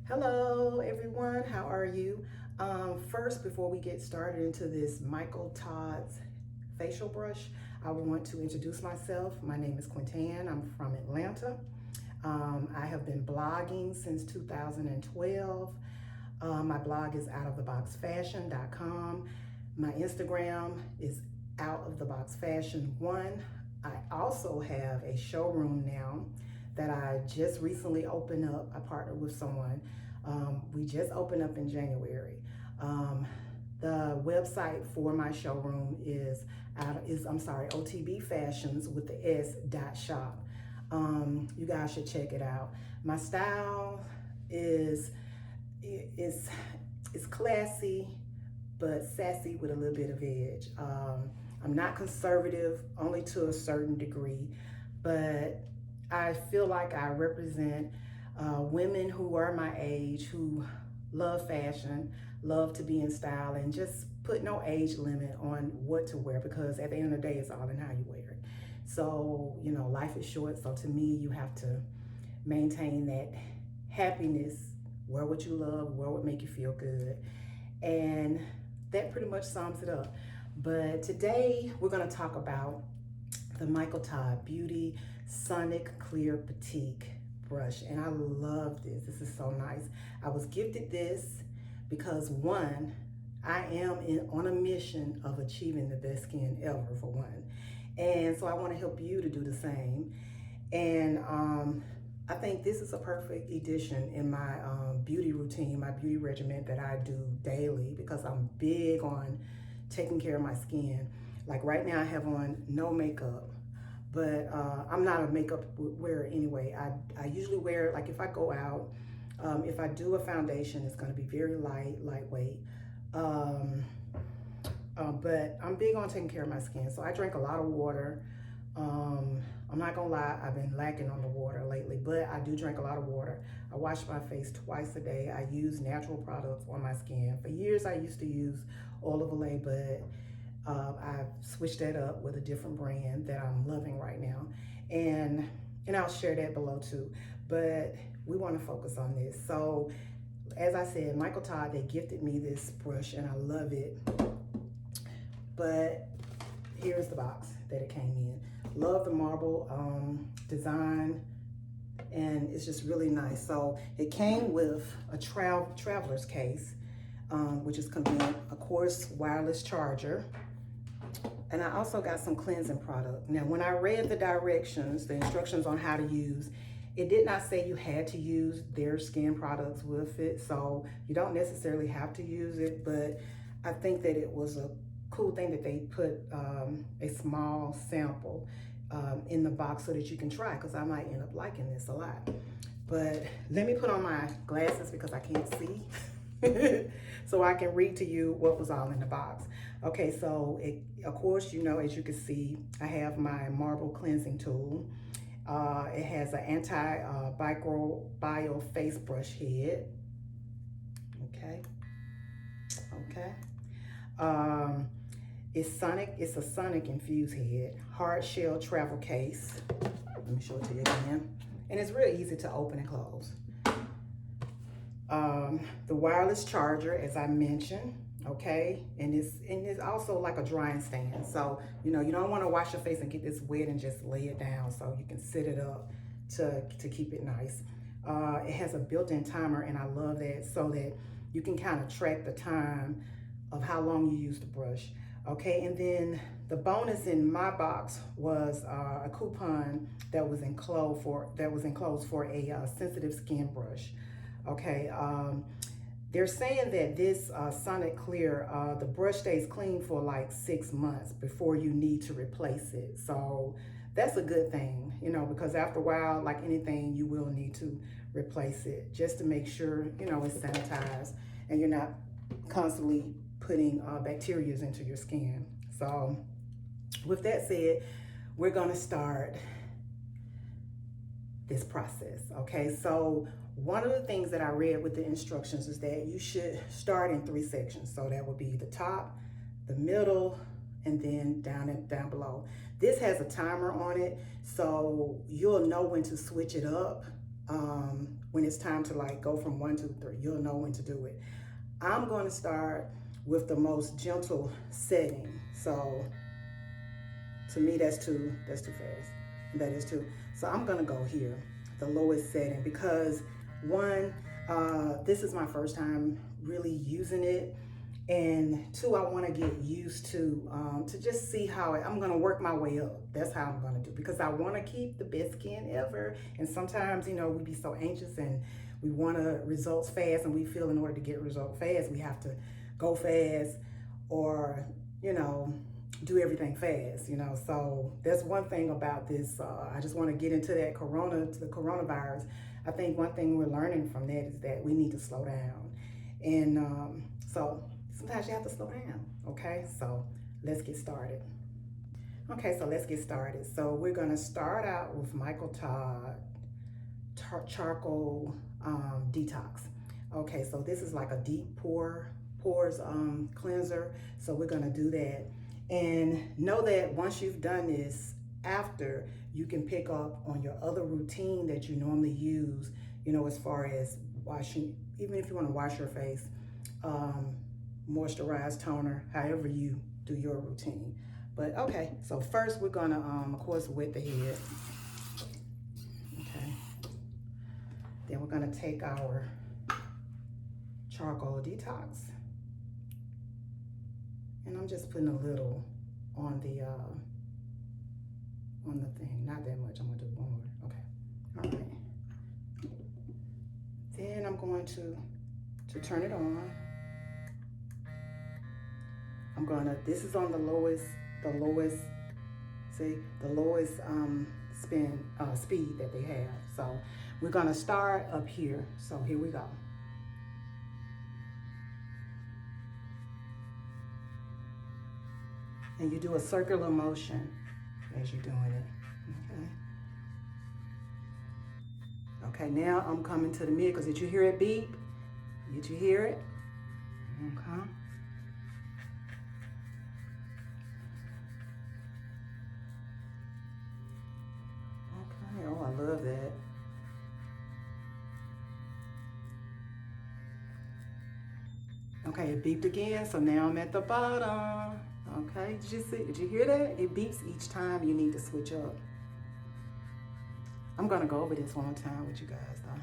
Hello everyone, how are you? First, before we get started into this Michael Todd's facial brush, I want to introduce myself. My name is Quintan. I'm from Atlanta. I have been blogging since 2012. My blog is outoftheboxfashion.com. My Instagram is outoftheboxfashion1. I also have a showroom now that I just recently opened up. I partnered with someone. We just opened up in January. The website for my showroom is OTB Fashions with the S dot shop. You guys should check it out. My style is classy but sassy with a little bit of edge. I'm not conservative, only to a certain degree, but I feel like I represent women who are my age, who love fashion, love to be in style, and just put no age limit on what to wear, because at the end of the day, it's all in how you wear it. So, life is short. So to me, you have to maintain that happiness, wear what you love, wear what make you feel good. And that pretty much sums it up. But today we're going to talk about the Michael Todd Beauty Soniclear Petite brush. And I love this. This is so nice. I was gifted this because, one, I am on a mission of achieving the best skin ever, for one. And so I want to help you to do the same. And I think this is a perfect addition in my beauty routine, my beauty regimen that I do daily, because I'm big on taking care of my skin. Like right now I have on no makeup, but I'm not a makeup wearer anyway. I usually wear, like if I go out, if I do a foundation, it's gonna be very lightweight. But I'm big on taking care of my skin. So I drink a lot of water. I'm not gonna lie, I've been lacking on the water lately, but I do drink a lot of water. I wash my face twice a day. I use natural products on my skin. For years, I used to use oil of Olay, but I've switched that up with a different brand that I'm loving right now. And I'll share that below too. But we wanna focus on this. So as I said, Michael Todd, they gifted me this brush and I love it. But here's the box that it came in. Love the marble design, and it's just really nice. So it came with a traveler's case, which is convenient, of course, wireless charger. And I also got some cleansing product. Now, when I read the directions, the instructions on how to use, it did not say you had to use their skin products with it. So you don't necessarily have to use it, but I think that it was a cool thing that they put a small sample in the box so that you can try, because I might end up liking this a lot. But let me put on my glasses because I can't see so I can read to you what was all in the box. Okay, so of course, as you can see, I have my marble cleansing tool. It has an anti-microbial face brush head. Okay. It's a Sonic infused head, hard shell travel case. Let me show it to you again. And it's real easy to open and close. The wireless charger, as I mentioned, okay? And it's also like a drying stand. So, you don't want to wash your face and get this wet and just lay it down, so you can sit it up to keep it nice. It has a built-in timer, and I love that, so that you can kind of track the time of how long you use the brush. Okay, and then the bonus in my box was a coupon that was enclosed for a sensitive skin brush. Okay, they're saying that this Soniclear, the brush stays clean for like 6 months before you need to replace it. So that's a good thing, because after a while, like anything, you will need to replace it just to make sure, it's sanitized and you're not constantly putting bacteria into your skin. So with that said, we're gonna start this process. Okay, so one of the things that I read with the instructions is that you should start in 3 sections. So that would be the top, the middle, and then down below. This has a timer on it, so you'll know when to switch it up when it's time to like go from 1 to 3. You'll know when to do it. I'm going to start with the most gentle setting. So to me, that's too fast. That is too. So I'm gonna go here, the lowest setting, because one, this is my first time really using it, and two, I want to get used to just see how I'm gonna work my way up. That's how I'm gonna do, because I want to keep the best skin ever. And sometimes, you know, we be so anxious and we want results fast, and we feel in order to get results fast, we have to go fast, or you know, do everything fast, you know. So that's one thing about this. I just want to get into that the coronavirus. I think one thing we're learning from that is that we need to slow down. And so sometimes you have to slow down, okay? So let's get started. Okay, so let's get started. So we're gonna start out with Michael Todd Charcoal Detox. Okay, so this is like a deep pores cleanser. So we're gonna do that. And know that once you've done this, after, you can pick up on your other routine that you normally use, you know, as far as washing, even if you want to wash your face, moisturize, toner, however you do your routine. But okay, so first we're gonna, of course, wet the head. Okay. Then we're gonna take our charcoal detox. And I'm just putting a little on the thing, not that much. I'm gonna do one more. Okay, all right. Then I'm going to turn it on. I'm gonna. This is on the lowest. See, the lowest speed that they have. So we're gonna start up here. So here we go. And you do a circular motion as you're doing it, okay? Okay, now I'm coming to the mid, because did you hear it beep? Did you hear it? Okay. Okay, oh, I love that. Okay, it beeped again, so now I'm at the bottom. Okay, did you hear that? It beeps each time you need to switch up. I'm gonna go over this one more time with you guys though.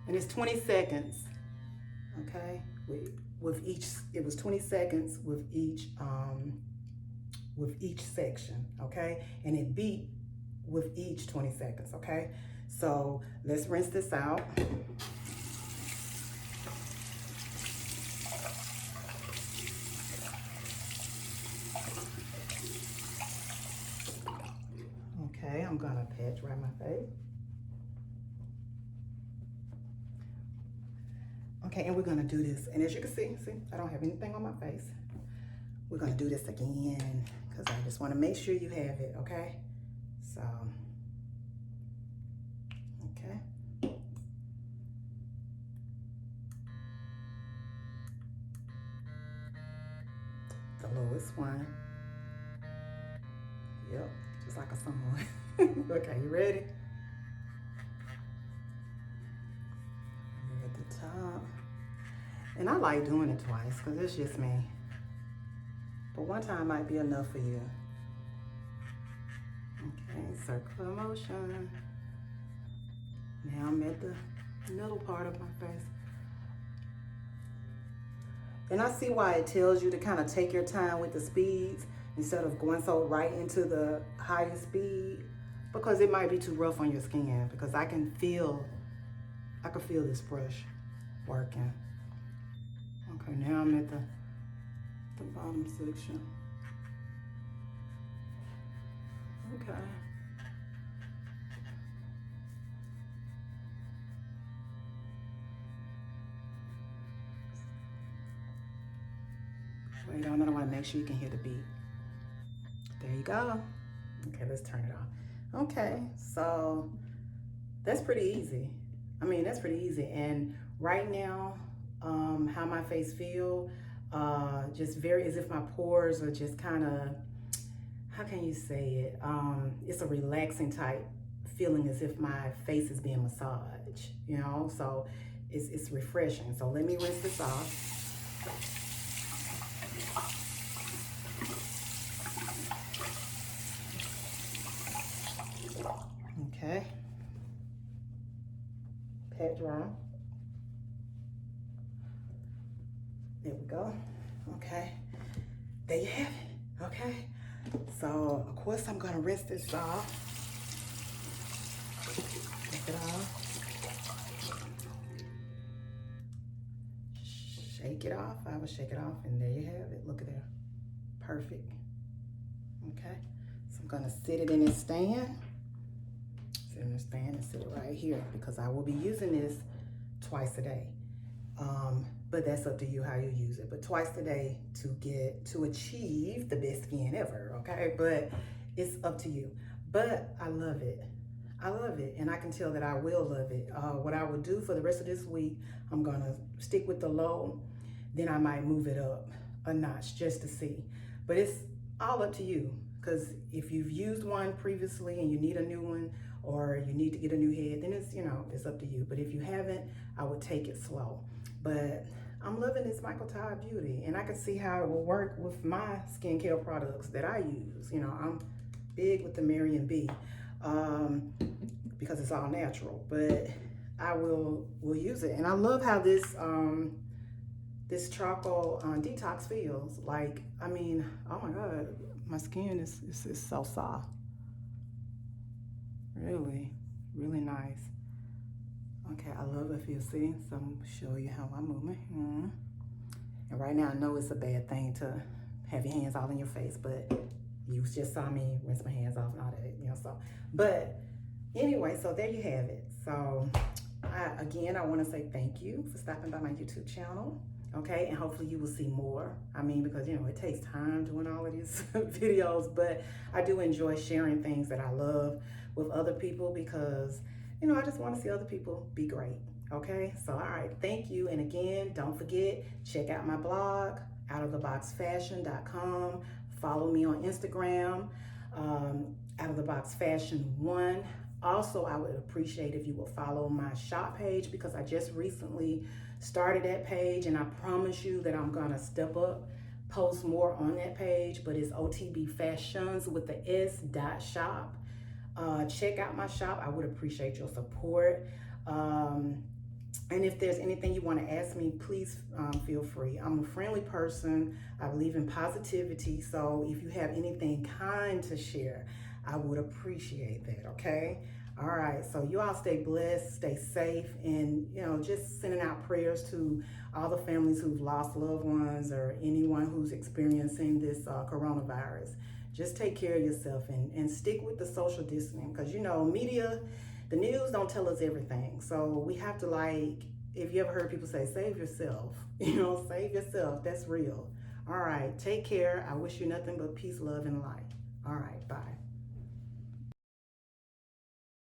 And it's 20 seconds, okay? With each, it was 20 seconds with each section, okay? And it beeped with each 20 seconds, okay? So let's rinse this out. Okay, I'm gonna patch right my face. Okay, and we're gonna do this. And as you can see, I don't have anything on my face. We're gonna do this again, because I just wanna make sure you have it, okay? So, okay. The lowest one. Yep, just like a someone. Okay, you ready? At the top. And I like doing it twice, because it's just me. But one time might be enough for you. Okay, circular motion. Now I'm at the middle part of my face. And I see why it tells you to kind of take your time with the speeds instead of going so right into the highest speed, because it might be too rough on your skin, because I can feel this brush working. Okay, now I'm at the bottom section. Okay. Wait on it, I want to make sure you can hear the beat. There you go. Okay, let's turn it off. Okay, so that's pretty easy. I mean, that's pretty easy. And right now, how my face feel, just very, as if my pores are just kind of how can you say it? It's a relaxing type feeling, as if my face is being massaged, you know? So it's refreshing. So let me rinse this off. Okay. Pat dry. There we go. Okay. There you have it. Okay. So of course I'm gonna rinse this off. Take it off. Shake it off. I will shake it off, and there you have it. Look at there. Perfect. Okay. So I'm gonna sit it in its stand. Sit in the stand and sit it right here, because I will be using this twice a day. But that's up to you how you use it. But twice a day to achieve the best skin ever, okay? But it's up to you. But I love it. I love it, and I can tell that I will love it. What I will do for the rest of this week, I'm gonna stick with the low, then I might move it up a notch just to see. But it's all up to you, because if you've used one previously and you need a new one, or you need to get a new head, then it's, you know, it's up to you. But if you haven't, I would take it slow. But I'm loving this Michael Todd Beauty, and I can see how it will work with my skincare products that I use. You know, I'm big with the Marion B, because it's all natural, but I will use it. And I love how this this charcoal detox feels. Like, I mean, oh my God, my skin is so soft. Really, really nice. Okay, I love it. If you see, so I'm gonna show you how I'm moving. And right now, I know it's a bad thing to have your hands all in your face, but you just saw me rinse my hands off and all that, you know. So, but anyway, so there you have it. So, again, I want to say thank you for stopping by my YouTube channel. Okay, and hopefully you will see more. I mean, because, you know, it takes time doing all of these videos, but I do enjoy sharing things that I love with other people, because, you know, I just want to see other people be great. Okay, so all right, thank you. And again, don't forget, check out my blog, outoftheboxfashion.com. Follow me on Instagram, Out of the Box Fashion 1. Also, I would appreciate if you would follow my shop page, because I just recently started that page, and I promise you that I'm gonna step up, post more on that page. But it's OTB Fashions with the S.shop. Check out my shop. I would appreciate your support. And if there's anything you want to ask me, please feel free. I'm a friendly person. I believe in positivity. So if you have anything kind to share, I would appreciate that, okay? All right, so you all stay blessed, stay safe, and, you know, just sending out prayers to all the families who've lost loved ones, or anyone who's experiencing this coronavirus. Just take care of yourself, and stick with the social distancing, because, you know, media, the news don't tell us everything. So we have to, like, if you ever heard people say, save yourself, you know, save yourself. That's real. All right, take care. I wish you nothing but peace, love, and light. All right, bye.